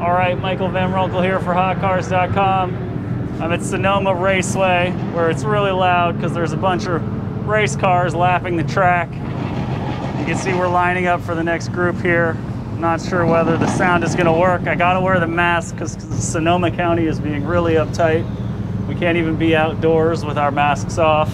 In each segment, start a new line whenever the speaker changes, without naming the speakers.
All right, Michael Van Runkle here for HotCars.com. I'm at Sonoma Raceway, where it's really loud because there's a bunch of race cars lapping the track. You can see we're lining up for the next group here. Not sure whether the sound is going to work. I gotta wear the mask because Sonoma County is being really uptight. We can't even be outdoors with our masks off.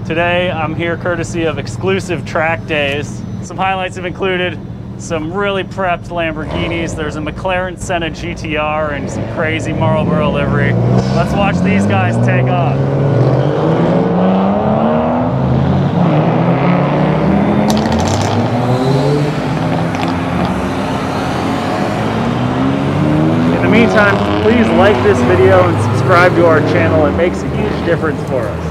Today, I'm here courtesy of exclusive track days. Some highlights have included some really prepped Lamborghinis. There's a McLaren Senna GTR and some crazy Marlboro livery. Let's watch these guys take off. In the meantime, please like this video and subscribe to our channel. It makes a huge difference for us.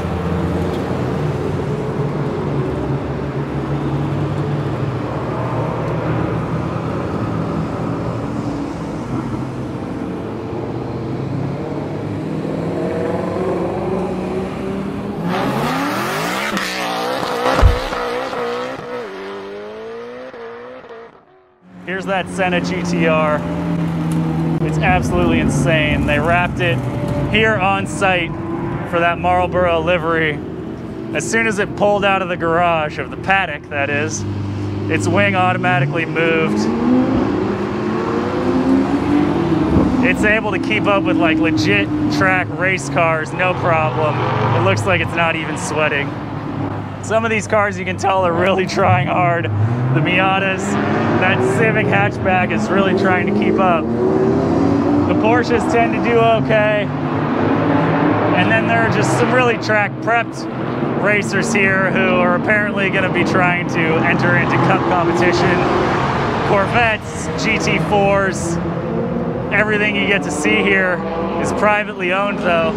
Here's that Senna GTR. It's absolutely insane. They wrapped it here on site for that Marlboro livery. As soon as it pulled out of the garage, of the paddock that is, its wing automatically moved. It's able to keep up with like legit track race cars, no problem. It looks like it's not even sweating. Some of these cars you can tell are really trying hard. The Miatas, that Civic hatchback is really trying to keep up. The Porsches tend to do okay. And then there are just some really track prepped racers here who are apparently going to be trying to enter into cup competition. Corvettes, GT4s, everything you get to see here is privately owned though.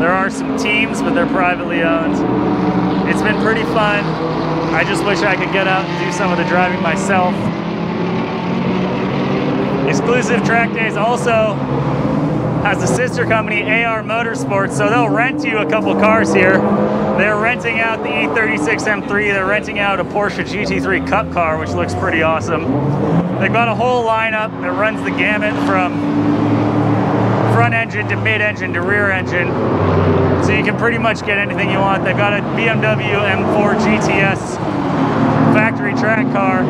There are some teams, but they're privately owned. It's been pretty fun. I just wish I could get out and do some of the driving myself. Exclusive Track Days also has a sister company, AR Motorsports, so they'll rent you a couple cars here. They're renting out the E36 M3, they're renting out a Porsche GT3 Cup car, which looks pretty awesome. They've got a whole lineup that runs the gamut from front engine to mid-engine to rear engine. So you can pretty much get anything you want. They've got a BMW M4 GTS factory track car.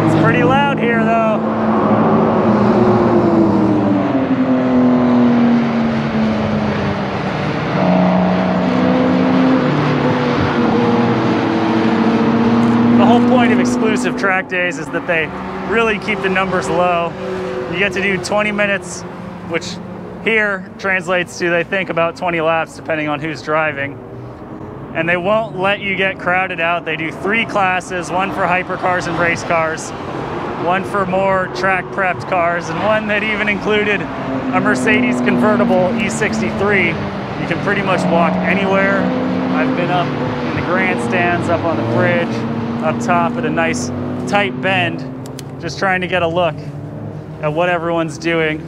It's pretty loud here though. The whole point of exclusive track days is that they really keep the numbers low. You get to do 20 minutes, which here translates to, they think, about 20 laps depending on who's driving. And they won't let you get crowded out. They do 3 classes, one for hypercars and race cars, one for more track prepped cars, and one that even included a Mercedes convertible E63. You can pretty much walk anywhere. I've been up in the grandstands, up on the bridge, up top at a nice tight bend, just trying to get a look at what everyone's doing.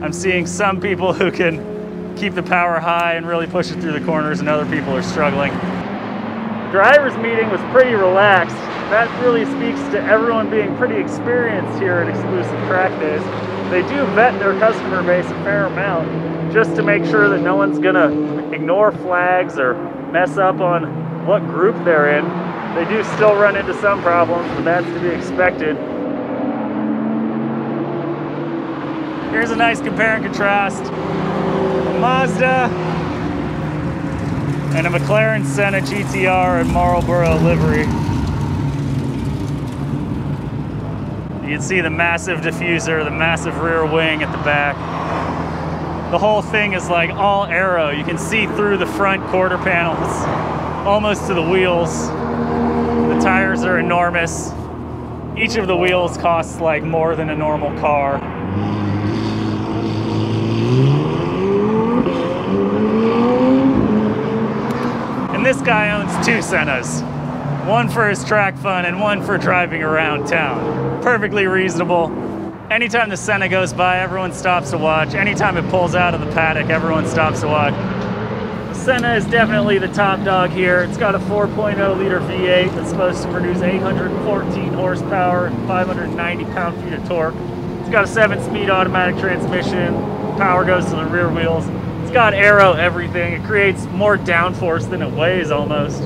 I'm seeing some people who can keep the power high and really push it through the corners, and other people are struggling. Drivers meeting was pretty relaxed. That really speaks to everyone being pretty experienced here at exclusive track days. They do vet their customer base a fair amount just to make sure that no one's gonna ignore flags or mess up on what group they're in. They do still run into some problems, but that's to be expected. Here's a nice compare and contrast. A Mazda and a McLaren Senna GTR and Marlboro livery. You can see the massive diffuser, the massive rear wing at the back. The whole thing is like all aero. You can see through the front quarter panels, almost to the wheels. The tires are enormous. Each of the wheels costs like more than a normal car. And this guy owns 2 Sennas. One for his track fun and one for driving around town. Perfectly reasonable. Anytime the Senna goes by, everyone stops to watch. Anytime it pulls out of the paddock, everyone stops to watch. The Senna is definitely the top dog here. It's got a 4.0 liter V8 that's supposed to produce 814 horsepower and 590 pound-feet of torque. It's got a 7-speed automatic transmission. Power goes to the rear wheels. It's got aero everything. It creates more downforce than it weighs almost.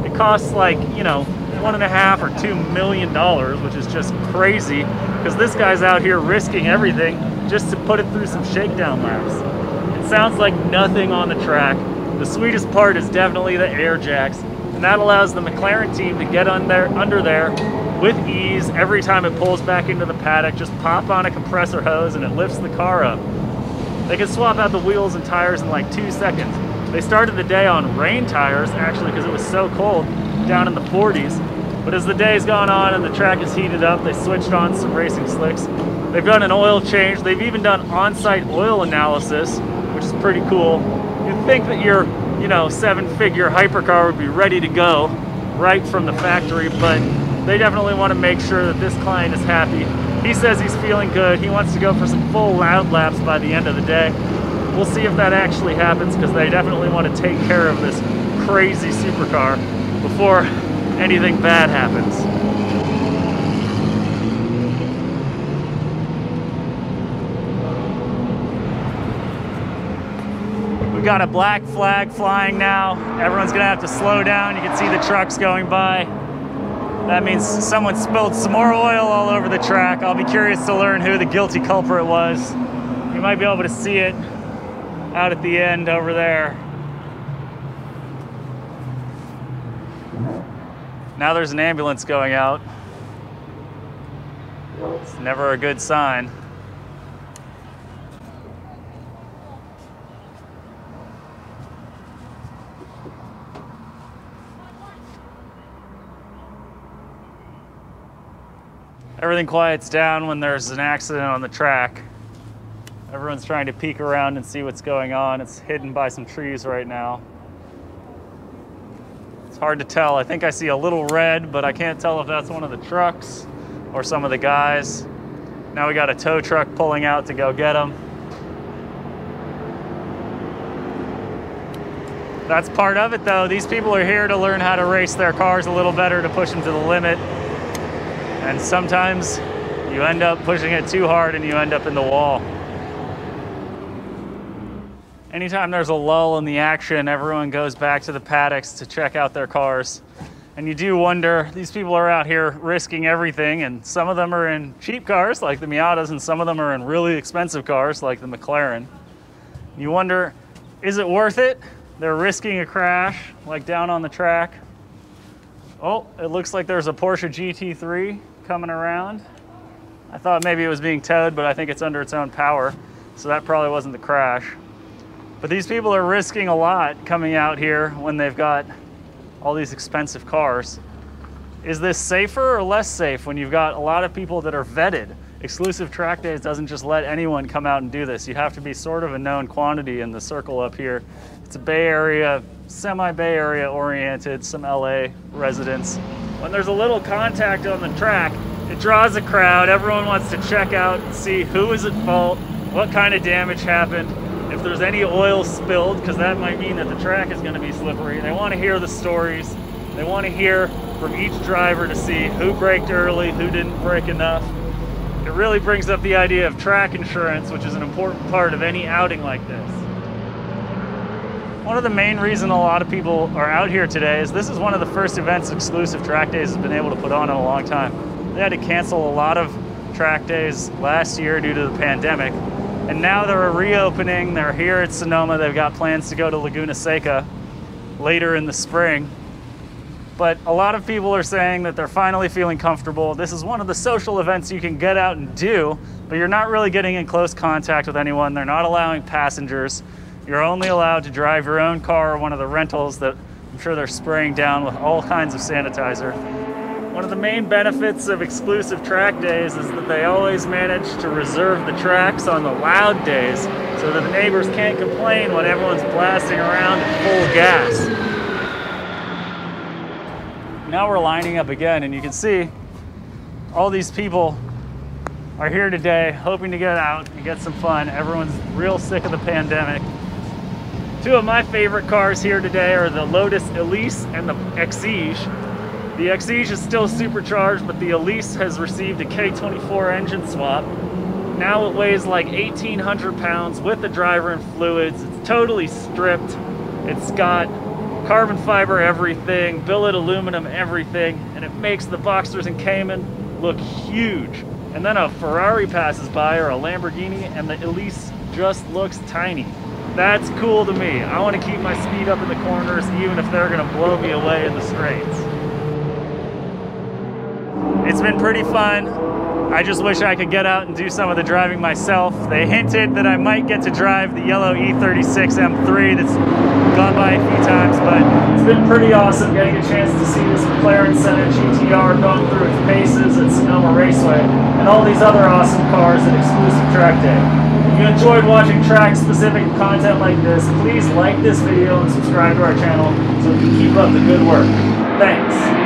It costs like, you know, $1.5 or $2 million, which is just crazy because this guy's out here risking everything just to put it through some shakedown laps. It sounds like nothing on the track. The sweetest part is definitely the air jacks, and that allows the McLaren team to get under there with ease. Every time it pulls back into the paddock, just pop on a compressor hose and it lifts the car up. They can swap out the wheels and tires in like 2 seconds. They started the day on rain tires, actually, because it was so cold, down in the 40s. But as the day's gone on and the track is heated up, they switched on some racing slicks. They've done an oil change. They've even done on-site oil analysis, which is pretty cool. You'd think that your, you know, 7-figure hypercar would be ready to go right from the factory, but they definitely want to make sure that this client is happy. He says he's feeling good. He wants to go for some full loud laps by the end of the day. We'll see if that actually happens because they definitely want to take care of this crazy supercar before anything bad happens. We've got a black flag flying now. Everyone's gonna have to slow down. You can see the trucks going by. That means someone spilled some more oil all over the track. I'll be curious to learn who the guilty culprit was. You might be able to see it out at the end over there. Now there's an ambulance going out. It's never a good sign. Everything quiets down when there's an accident on the track. Everyone's trying to peek around and see what's going on. It's hidden by some trees right now. It's hard to tell. I think I see a little red, but I can't tell if that's one of the trucks or some of the guys. Now we got a tow truck pulling out to go get them. That's part of it though. These people are here to learn how to race their cars a little better, to push them to the limit. And sometimes you end up pushing it too hard and you end up in the wall. Anytime there's a lull in the action, everyone goes back to the paddocks to check out their cars. And you do wonder, these people are out here risking everything, and some of them are in cheap cars like the Miatas, and some of them are in really expensive cars like the McLaren. You wonder, is it worth it? They're risking a crash, like down on the track. Oh, it looks like there's a Porsche GT3 coming around. I thought maybe it was being towed, but I think it's under its own power, so that probably wasn't the crash. But these people are risking a lot coming out here when they've got all these expensive cars. Is this safer or less safe when you've got a lot of people that are vetted? Exclusive Track Days doesn't just let anyone come out and do this. You have to be sort of a known quantity in the circle up here. It's a Bay Area, semi-Bay Area oriented, some LA residents. When there's a little contact on the track, it draws a crowd. Everyone wants to check out and see who is at fault, what kind of damage happened, if there's any oil spilled, because that might mean that the track is going to be slippery. They want to hear the stories. They want to hear from each driver to see who braked early, who didn't brake enough. It really brings up the idea of track insurance, which is an important part of any outing like this. One of the main reasons a lot of people are out here today is this is one of the first events Exclusive Track Days has been able to put on in a long time. They had to cancel a lot of track days last year due to the pandemic. And now they're reopening. They're here at Sonoma. They've got plans to go to Laguna Seca later in the spring. But a lot of people are saying that they're finally feeling comfortable. This is one of the social events you can get out and do, but you're not really getting in close contact with anyone. They're not allowing passengers. You're only allowed to drive your own car or one of the rentals that I'm sure they're spraying down with all kinds of sanitizer. One of the main benefits of Exclusive Track Days is that they always manage to reserve the tracks on the loud days so that the neighbors can't complain when everyone's blasting around at full gas. Now we're lining up again, and you can see all these people are here today hoping to get out and get some fun. Everyone's real sick of the pandemic. Two of my favorite cars here today are the Lotus Elise and the Exige. The Exige is still supercharged, but the Elise has received a K24 engine swap. Now it weighs like 1,800 pounds with the driver and fluids. It's totally stripped. It's got carbon fiber everything, billet aluminum everything, and it makes the Boxsters and Cayman look huge. And then a Ferrari passes by or a Lamborghini and the Elise just looks tiny. That's cool to me. I want to keep my speed up in the corners even if they're going to blow me away in the straights. It's been pretty fun. I just wish I could get out and do some of the driving myself. They hinted that I might get to drive the yellow E36 M3 that's gone by a few times, but it's been pretty awesome getting a chance to see this McLaren Senna GTR going through its paces at Sonoma Raceway and all these other awesome cars at exclusive track day. If you enjoyed watching track-specific content like this, please like this video and subscribe to our channel so we can keep up the good work. Thanks.